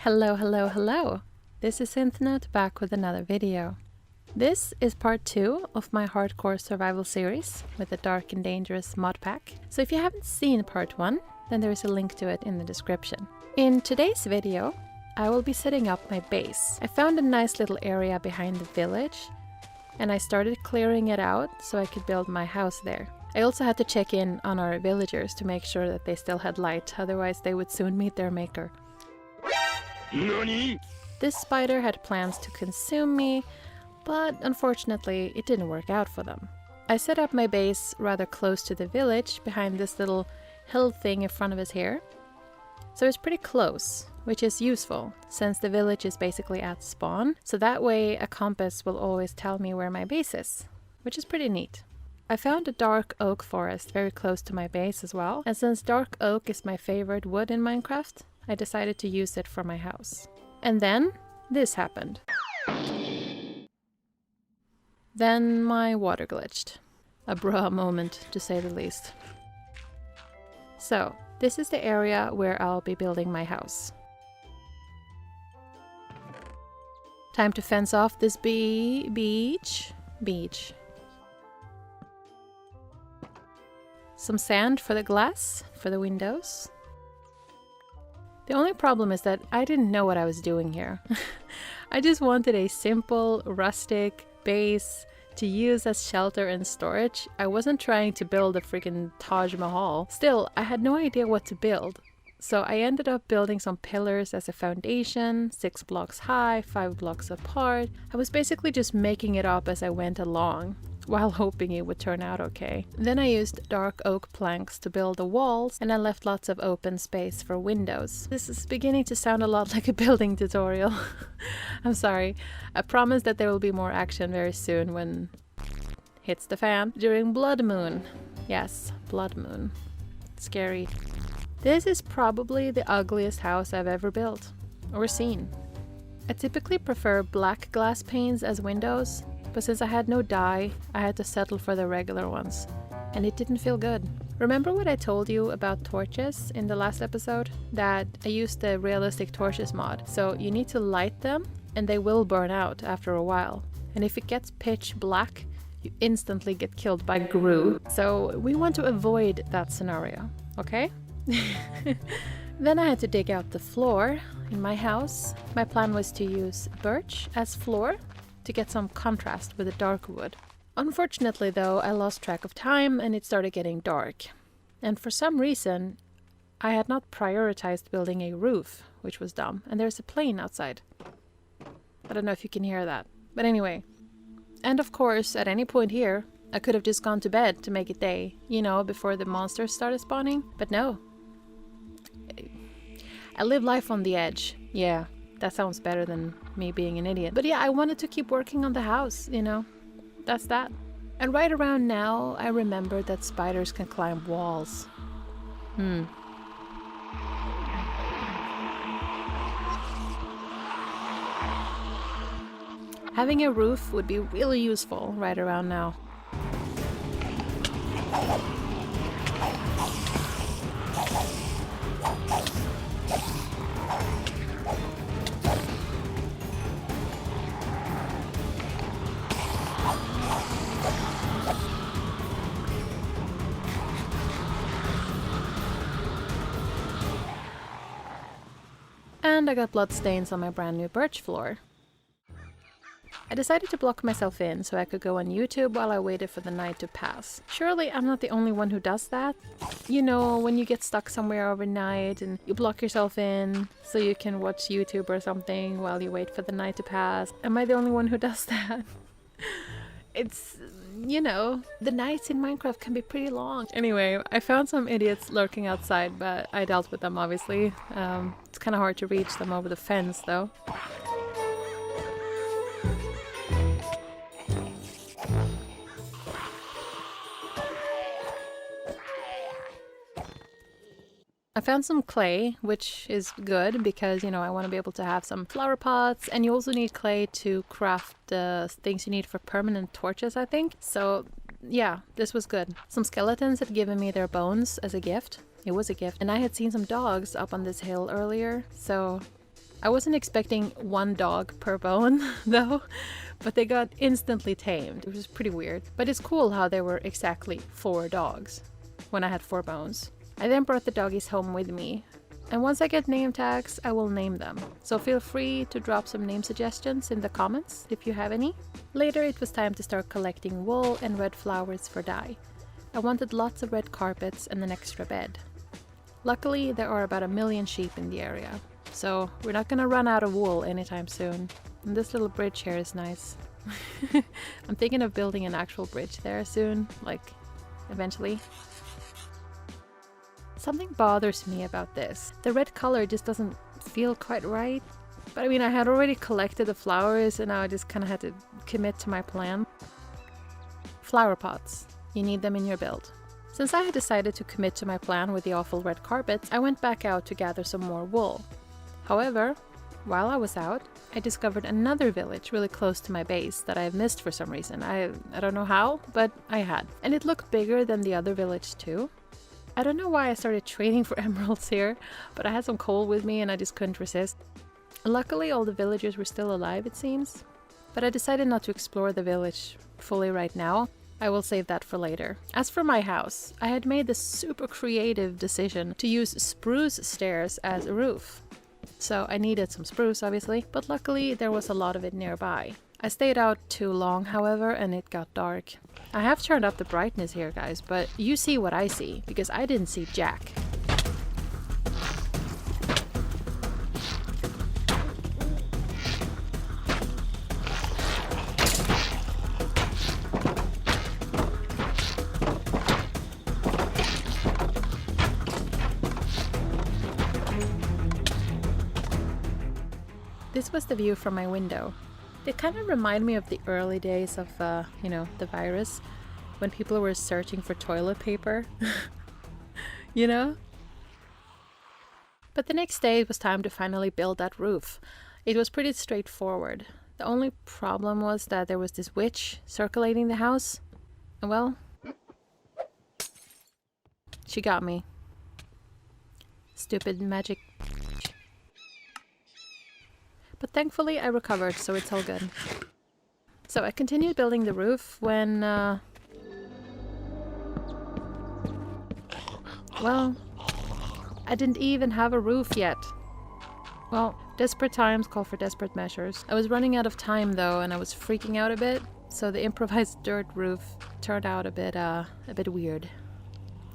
Hello, hello, hello! This is Synthnote back with another video. This is part 2 of my hardcore survival series with the dark and dangerous mod pack. So if you haven't seen part 1, then there is a link to it in the description. In today's video, I will be setting up my base. I found a nice little area behind the village and I started clearing it out so I could build my house there. I also had to check in on our villagers to make sure that they still had light, otherwise they would soon meet their maker. NANI? This spider had plans to consume me, but unfortunately it didn't work out for them. I set up my base rather close to the village, behind this little hill thing in front of us here. So it's pretty close, which is useful, since the village is basically at spawn, so that way a compass will always tell me where my base is, which is pretty neat. I found a dark oak forest very close to my base as well, and since dark oak is my favorite wood in Minecraft, I decided to use it for my house. And then this happened. Then my water glitched. A bruh moment, to say the least. So, this is the area where I'll be building my house. Time to fence off this beach. Some sand for the glass, for the windows. The only problem is that I didn't know what I was doing here. I just wanted a simple, rustic base to use as shelter and storage. I wasn't trying to build a freaking Taj Mahal. Still, I had no idea what to build. So I ended up building some pillars as a foundation, 6 blocks high, 5 blocks apart. I was basically just making it up as I went along, while hoping it would turn out okay. Then I used dark oak planks to build the walls, and I left lots of open space for windows. This is beginning to sound a lot like a building tutorial. I'm sorry. I promise that there will be more action very soon when hits the fan. During Blood Moon. Yes, Blood Moon. Scary. This is probably the ugliest house I've ever built or seen. I typically prefer black glass panes as windows, but since I had no dye, I had to settle for the regular ones, and it didn't feel good. Remember what I told you about torches in the last episode? That I used the realistic torches mod, so you need to light them and they will burn out after a while. And if it gets pitch black, you instantly get killed by Gru. So we want to avoid that scenario, okay? Then I had to dig out the floor in my house. My plan was to use birch as floor to get some contrast with the dark wood. Unfortunately though, I lost track of time and it started getting dark. And for some reason, I had not prioritized building a roof, which was dumb. And there's a plane outside. I don't know if you can hear that. But anyway. And of course, at any point here, I could have just gone to bed to make it day, you know, before the monsters started spawning. But no. I live life on the edge. Yeah. That sounds better than me being an idiot. But yeah, I wanted to keep working on the house, you know. That's that. And right around now, I remembered that spiders can climb walls. Having a roof would be really useful right around now. And I got blood stains on my brand new birch floor. I decided to block myself in so I could go on YouTube while I waited for the night to pass. Surely I'm not the only one who does that. You know, when you get stuck somewhere overnight and you block yourself in so you can watch YouTube or something while you wait for the night to pass. Am I the only one who does that? It's, you know, the nights in Minecraft can be pretty long. Anyway, I found some idiots lurking outside, but I dealt with them obviously. It's kind of hard to reach them over the fence though. I found some clay, which is good because, you know, I want to be able to have some flower pots, and you also need clay to craft the things you need for permanent torches, I think. So yeah, this was good. Some skeletons had given me their bones as a gift. It was a gift. And I had seen some dogs up on this hill earlier, so I wasn't expecting 1 dog per bone though, but they got instantly tamed, which is pretty weird. But it's cool how there were exactly 4 dogs when I had 4 bones. I then brought the doggies home with me, and once I get name tags, I will name them. So feel free to drop some name suggestions in the comments if you have any. Later it was time to start collecting wool and red flowers for dye. I wanted lots of red carpets and an extra bed. Luckily, there are about 1 million sheep in the area, so we're not gonna run out of wool anytime soon. And this little bridge here is nice. I'm thinking of building an actual bridge there soon, like eventually. Something bothers me about this. The red color just doesn't feel quite right. But I mean, I had already collected the flowers and now I just kind of had to commit to my plan. Flower pots. You need them in your build. Since I had decided to commit to my plan with the awful red carpets, I went back out to gather some more wool. However, while I was out, I discovered another village really close to my base that I have missed for some reason. I don't know how, but I had. And it looked bigger than the other village too. I don't know why I started trading for emeralds here, but I had some coal with me and I just couldn't resist. Luckily, all the villagers were still alive, it seems. But I decided not to explore the village fully right now. I will save that for later. As for my house, I had made the super creative decision to use spruce stairs as a roof. So I needed some spruce, obviously, but luckily there was a lot of it nearby. I stayed out too long, however, and it got dark. I have turned up the brightness here, guys, but you see what I see, because I didn't see jack. This was the view from my window. They kind of remind me of the early days of, you know, the virus, when people were searching for toilet paper, you know? But the next day it was time to finally build that roof. It was pretty straightforward. The only problem was that there was this witch circulating the house. And well, she got me. Stupid magic. But thankfully I recovered, so it's all good. So I continued building the roof when, well, I didn't even have a roof yet. Well, desperate times call for desperate measures. I was running out of time though, and I was freaking out a bit, so the improvised dirt roof turned out a bit weird.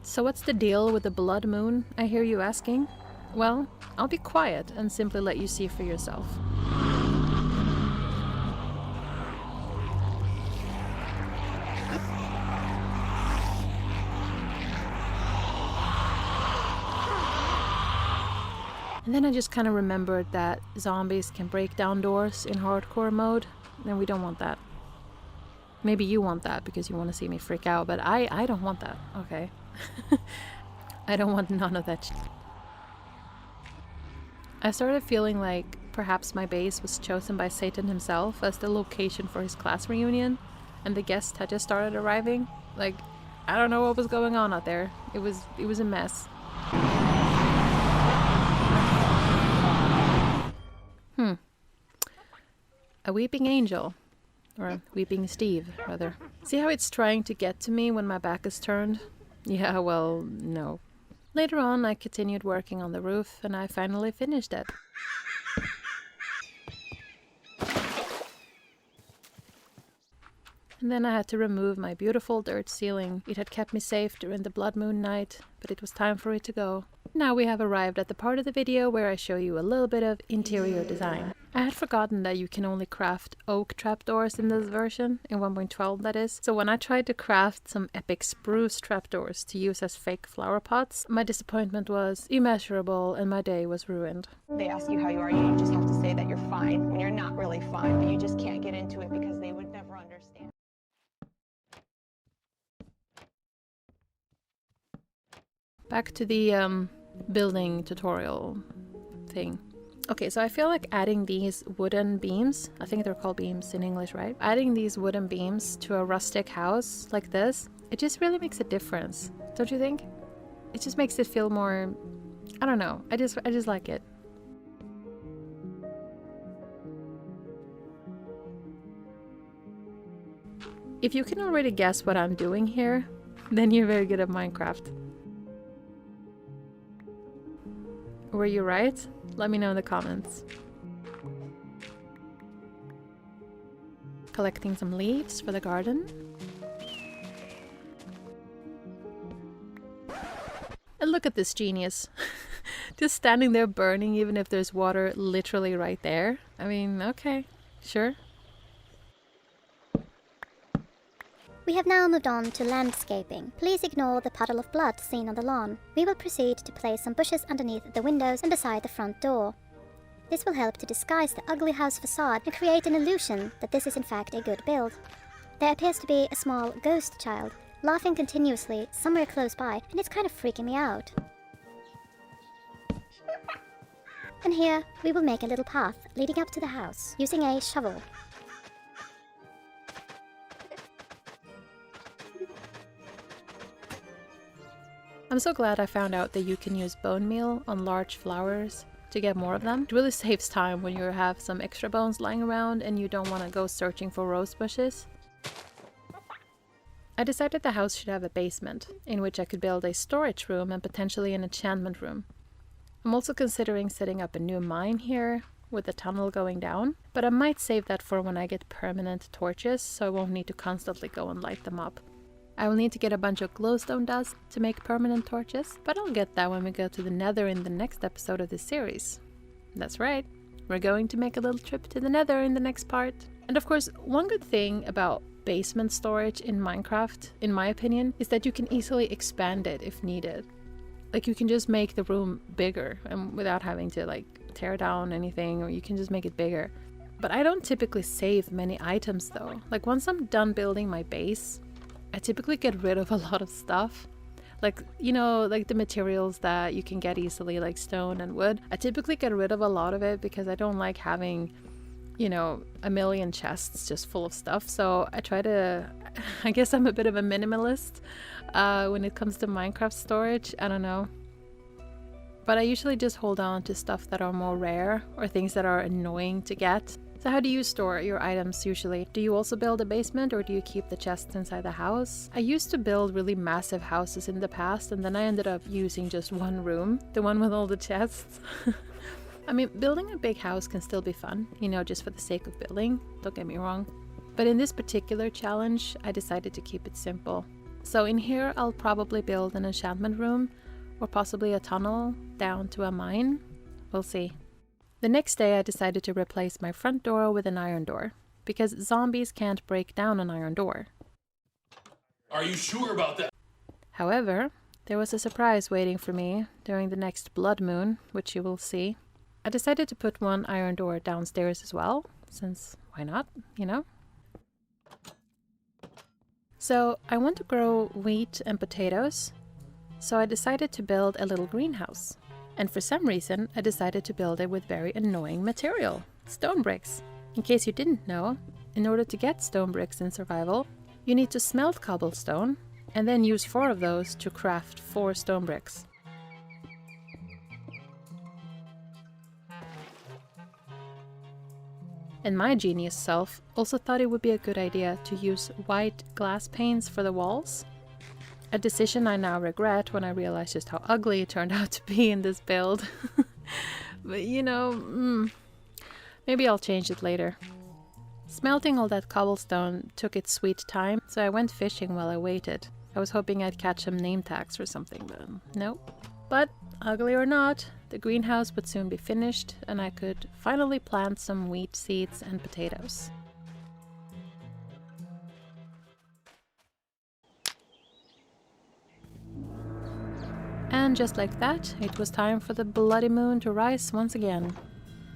So what's the deal with the blood moon, I hear you asking? Well, I'll be quiet and simply let you see for yourself. And then I just kind of remembered that zombies can break down doors in hardcore mode, and we don't want that. Maybe you want that because you want to see me freak out, but I don't want that, okay? I don't want none of that shit. I started feeling like perhaps my base was chosen by Satan himself as the location for his class reunion, and the guests had just started arriving. Like, I don't know what was going on out there. It was a mess. A weeping angel. Or weeping Steve, rather. See how it's trying to get to me when my back is turned? Yeah, well, no. Later on, I continued working on the roof, and I finally finished it. And then I had to remove my beautiful dirt ceiling. It had kept me safe during the blood moon night, but it was time for it to go. Now we have arrived at the part of the video where I show you a little bit of interior design. I had forgotten that you can only craft oak trapdoors in this version, in 1.12 that is. So when I tried to craft some epic spruce trapdoors to use as fake flower pots, my disappointment was immeasurable and my day was ruined. They ask you how you are, you just have to say that you're fine when you're not really fine, but you just can't get into it because they would never understand. Back to the building tutorial thing. Okay, so I feel like adding these wooden beams, I think they're called beams in English, right? Adding these wooden beams to a rustic house like this, it just really makes a difference, don't you think? It just makes it feel more, I don't know, I just like it. If you can already guess what I'm doing here, then you're very good at Minecraft. Were you right? Let me know in the comments. Collecting some leaves for the garden. And look at this genius. Just standing there burning even if there's water literally right there. I mean, okay, sure. We have now moved on to landscaping. Please ignore the puddle of blood seen on the lawn. We will proceed to place some bushes underneath the windows and beside the front door. This will help to disguise the ugly house facade and create an illusion that this is in fact a good build. There appears to be a small ghost child laughing continuously somewhere close by, and it's kind of freaking me out. And here we will make a little path leading up to the house using a shovel. I'm so glad I found out that you can use bone meal on large flowers to get more of them. It really saves time when you have some extra bones lying around and you don't want to go searching for rose bushes. I decided the house should have a basement, in which I could build a storage room and potentially an enchantment room. I'm also considering setting up a new mine here, with a tunnel going down, but I might save that for when I get permanent torches, so I won't need to constantly go and light them up. I will need to get a bunch of glowstone dust to make permanent torches, but I'll get that when we go to the Nether in the next episode of this series. That's right, we're going to make a little trip to the Nether in the next part. And of course, one good thing about basement storage in Minecraft, in my opinion, is that you can easily expand it if needed. Like, you can just make the room bigger and without having to like tear down anything, or you can just make it bigger. But I don't typically save many items though. Like, once I'm done building my base, I typically get rid of a lot of stuff. Like, you know, like the materials that you can get easily, like stone and wood. I typically get rid of a lot of it because I don't like having, you know, a million chests just full of stuff. So I try to, I guess I'm a bit of a minimalist when it comes to Minecraft storage. I don't know. But I usually just hold on to stuff that are more rare or things that are annoying to get. So how do you store your items usually? Do you also build a basement, or do you keep the chests inside the house? I used to build really massive houses in the past, and then I ended up using just one room, the one with all the chests. I mean, building a big house can still be fun, you know, just for the sake of building, don't get me wrong. But in this particular challenge, I decided to keep it simple. So in here, I'll probably build an enchantment room, or possibly a tunnel down to a mine. We'll see. The next day I decided to replace my front door with an iron door, because zombies can't break down an iron door. Are you sure about that? However, there was a surprise waiting for me during the next blood moon, which you will see. I decided to put one iron door downstairs as well, since why not, you know? So I want to grow wheat and potatoes, so I decided to build a little greenhouse. And for some reason, I decided to build it with very annoying material, stone bricks. In case you didn't know, in order to get stone bricks in survival, you need to smelt cobblestone and then use 4 of those to craft 4 stone bricks. And my genius self also thought it would be a good idea to use white glass panes for the walls. A decision I now regret when I realize just how ugly it turned out to be in this build. But you know, maybe I'll change it later. Smelting all that cobblestone took its sweet time, so I went fishing while I waited. I was hoping I'd catch some name tags or something, but nope. But ugly or not, the greenhouse would soon be finished and I could finally plant some wheat seeds and potatoes. And just like that, it was time for the bloody moon to rise once again.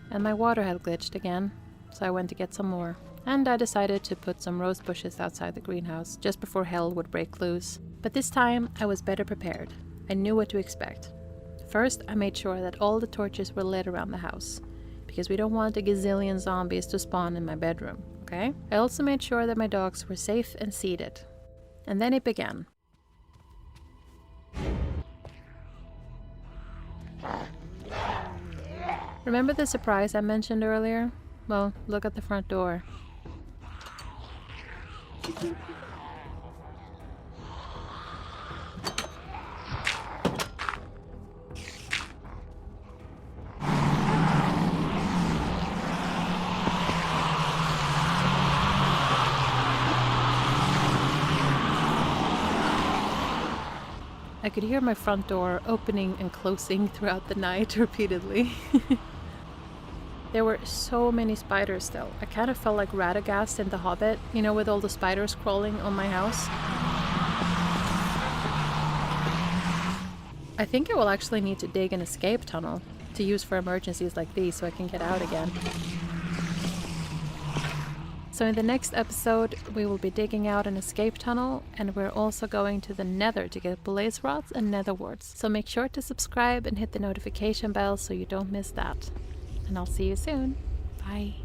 And my water had glitched again, so I went to get some more. And I decided to put some rose bushes outside the greenhouse, just before hell would break loose. But this time, I was better prepared. I knew what to expect. First, I made sure that all the torches were lit around the house, because we don't want a gazillion zombies to spawn in my bedroom, okay? I also made sure that my dogs were safe and seated. And then it began. Remember the surprise I mentioned earlier? Well, look at the front door. I could hear my front door opening and closing throughout the night repeatedly. There were so many spiders though. I kind of felt like Radagast in The Hobbit, you know, with all the spiders crawling on my house. I think I will actually need to dig an escape tunnel to use for emergencies like these so I can get out again. So in the next episode we will be digging out an escape tunnel, and we're also going to the Nether to get blaze rods and nether warts. So make sure to subscribe and hit the notification bell so you don't miss that. And I'll see you soon. Bye.